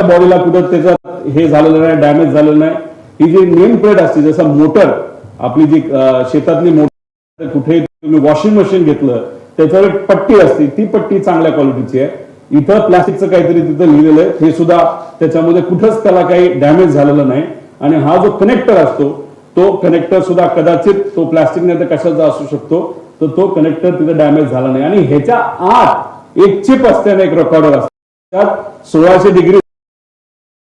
बॉडीला कुठं त्याच्यात हे झालेलं नाही, डॅमेज झालेलं नाही. ही जी नेम प्लेट असते, जसं मोटर आपली जी शेतातली मोटर, कुठे तुम्ही वॉशिंग मशीन घेतलं त्याच्यावर एक पट्टी असते, ती पट्टी चांगल्या क्वालिटीची आहे. इथं प्लास्टिकचं काहीतरी तिथं लिहिलेलं आहे, हे सुद्धा त्याच्यामध्ये कुठंच त्याला काही डॅमेज झालेलं नाही. आणि हा जो कनेक्टर असतो तो कनेक्टर सुद्धा कदाचित तो प्लास्टिक नाही तर कशाचा असू शकतो, तर तो कनेक्टर तिथे डॅमेज झाला नाही. आणि ह्याच्या आत एक चिप असते आणि एक रेकॉर्डर असते, त्यात 1600 डिग्री,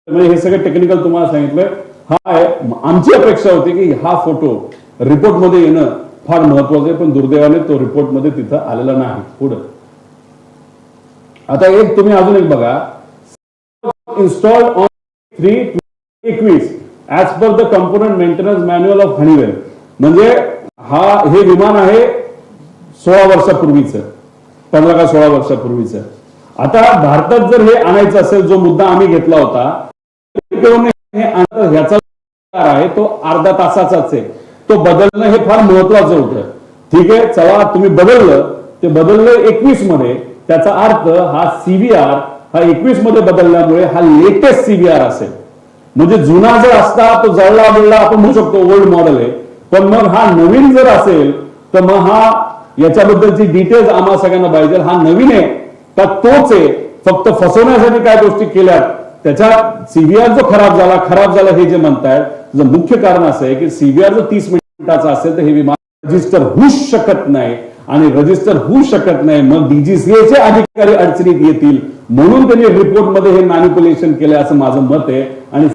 म्हणजे हे सगळं टेक्निकल तुम्हाला सांगितलंय. हा आहे. आमची अपेक्षा होती की हा फोटो रिपोर्ट मध्ये येणं फार महत्वाचं आहे, पण दुर्दैवाने तो रिपोर्ट मध्ये तिथं आलेला नाही. पुढे आता एक तुम्ही अजून एक बघा, installed on 3/21 as per the component maintenance manual of Honeywell. म्हणजे हे विमान आहे 16 वर्षापूर्वीचं, 15 का 16 वर्षापूर्वीचं. आता भारतात जर हे आणायचं असेल, जो मुद्दा आम्ही घेतला होता, ह्याचा आहे तो अर्धा तासाचाच आहे. तो बदलणं हे फार महत्वाचं होतं. ठीक आहे, चला तुम्ही बदललं, ते बदललं 21 मध्ये, त्याचा अर्थ हा सीव्हीआर हा 21 मध्ये बदलल्यामुळे हा लेटेस्ट सीव्हीआर असेल. म्हणजे जुना जर असता तो जळला बिळला आपण म्हणू शकतो ओल्ड मॉडेल आहे, पण मग हा नवीन जर असेल तर मग हा याच्याबद्दलची डिटेल्स आम्हाला सगळ्यांना पाहिजे. हा नवीन आहे का तोच आहे, फक्त फसवण्यासाठी काय गोष्टी केल्यात त्याच्यात सीव्हीआर जो खराब झाला हे जे म्हणतायत, मुख्य कारण असं आहे की सीव्हीआर जर 30 मिनिटाचा असेल तर हे विमान रजिस्टर होऊच शकत नाही. आणि रजिस्टर होऊ शकत नाही, मग डीजीसीएचे अधिकारी अडचणीत येतील, म्हणून त्यांनी रिपोर्ट मध्ये हे मॅनिप्युलेशन केले असं माझं मत आहे. आणि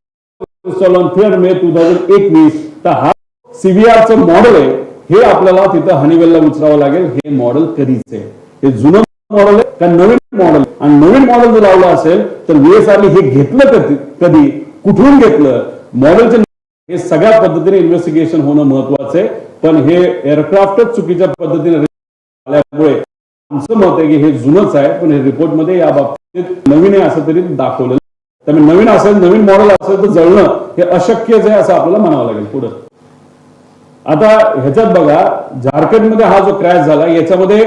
3 मे 2021 तर हा सीव्हीआरचं मॉडेल आहे, हे आपल्याला तिथं हनीवेलला उचलावं लागेल. हे मॉडेल कधीच आहे, हे जुनं मॉडेल आहे का नवीन मॉडेल? आणि नवीन मॉडेल जर लावलं असेल तर VSRने हे घेतलं कधी, कुठून घेतलं मॉडेलचे, हे सगळ्या पद्धतीने इन्व्हेस्टिगेशन होणं महत्वाचं आहे. पण हे एअरक्राफ्टच चुकीच्या पद्धतीने आल्यामुळे आमचं मत आहे की हे जुनंच आहे, पण हे रिपोर्टमध्ये या बाबतीत नवीन आहे असं तरी दाखवलेलं. त्यामुळे नवीन असेल, नवीन मॉडेल असेल तर जळणं हे अशक्यच आहे असं आपल्याला म्हणावं लागेल. पुढे आता ह्याच्यात बघा, झारखंडमध्ये हा जो क्रॅश झाला याच्यामध्ये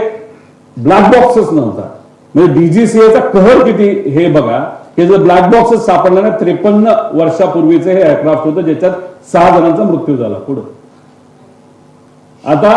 ब्लॅक बॉक्सच नव्हता. म्हणजे डीजीसीएचा कहर किती हे बघा, हे जर ब्लॅक बॉक्सच सापडला ना, 53 वर्षापूर्वीचं हे एअरक्राफ्ट होतं ज्याच्यात 6 जणांचा मृत्यू झाला. पुढे आता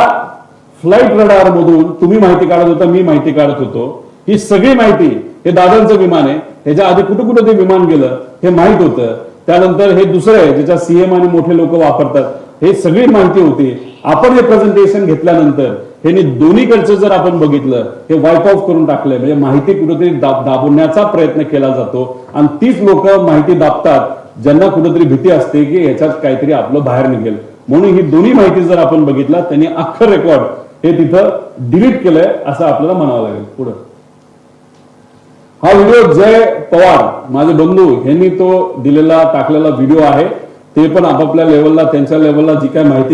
फ्लाईट रडार मधून तुम्ही माहिती काढत होता, मी माहिती काढत होतो, ही सगळी माहिती, हे दादांचं विमान आहे, ह्याच्या आधी कुठं कुठं ते विमान गेलं हे माहित होतं. त्यानंतर हे दुसरं आहे ज्याच्या सीएम आणि मोठे लोक वापरतात, हे सगळी माहिती होती. आपण हे प्रेझेंटेशन घेतल्यानंतर हे दोन्हीकडचं जर आपण बघितलं, हे वाईप ऑफ करून टाकलंय. म्हणजे माहिती कुठेतरी दाबवण्याचा प्रयत्न केला जातो आणि तीच लोक माहिती दाबतात ज्यांना कुठेतरी भीती असते की याच्यात काहीतरी आपलं बाहेर निघेल. म्हणून ही दोन्ही माहिती जर आपण बघितला, त्यांनी अख्खं रेकॉर्ड हे तिथं डिलीट केलंय असं आपल्याला म्हणावं लागेल. पुढे हा व्हिडिओ जय पवार माझे बंधू यांनी तो दिलेला टाकलेला व्हिडिओ आहे. ते पण आपापल्या लेवलला, त्यांच्या लेवलला जी काय माहिती